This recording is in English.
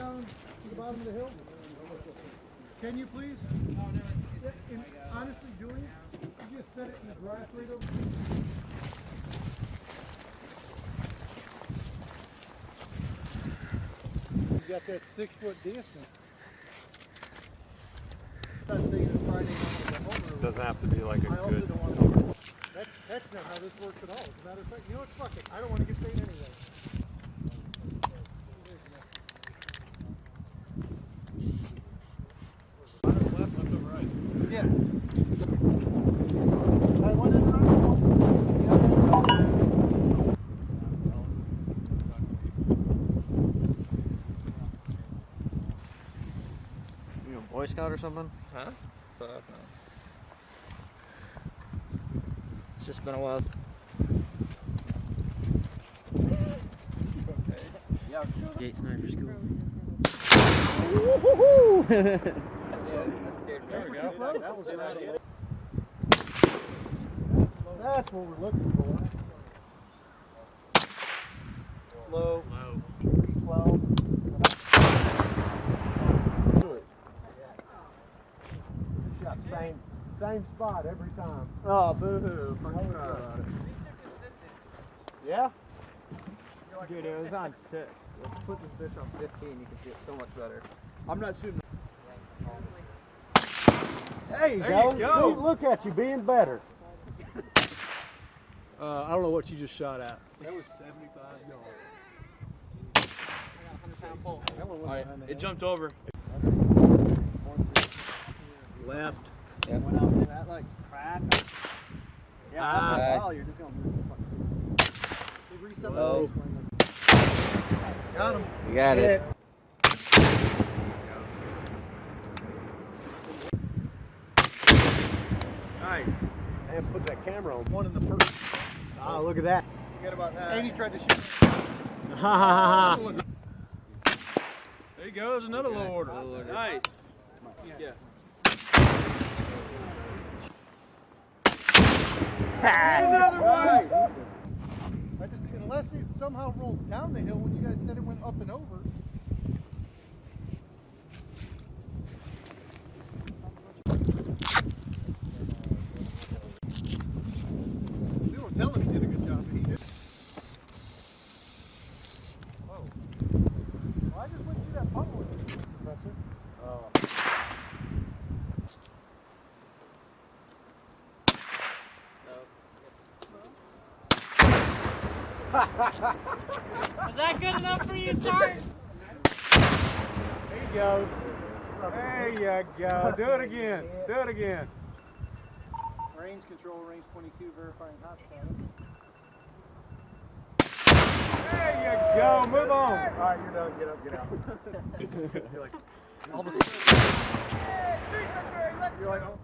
down to the bottom of the hill? Can you please? Oh, no, In honestly doing it, you just set it in the grass right over. You got that 6-foot distance. I'm not saying it's Friday night on the home. Doesn't have to be like a I also good. don't want to. That's not how this works at all. As a matter of fact, you know what? Fuck it. I don't want to get paid anyway. Left or right? Yeah. I went in the You a Boy Scout or something? Huh? Fuck no. It's just been a while. Okay. Yeah, let's go. Gate sniper school. Woohoo! That scared me. There we go. That was right. That's what we're looking for. Low. Low. 312. Shot same spot every time. Oh, boo-hoo. Yeah? Dude, it was on 6. Let's put this bitch on 15. You can see it so much better. I'm not shooting. There you go. See, look at you being better. I don't know what you just shot at. That was 75 yards. Alright, it jumped over. Left. Yeah. Went out to that like crack. Yeah, you're just gonna move this fucking. Reset the Got him. You got it. Nice. And put that camera on. One in the first. Ah, look at that. Forget about that. And he tried to shoot. There you go, there's another low order. Nice. Yeah. Another one. Unless it somehow rolled down the hill when you guys said it went up and over. We won't tell him he did a good job, but he did. Whoa. Well, I just went through that puddle with you, Professor. Oh. Was that good enough for you, Sarge? There you go. There you go. Do it again. Do it again. Range control, range 22, verifying hot status. There you go. Move on. All right, you're done. Get up, get out. You're like, all of a sudden. You're like, oh.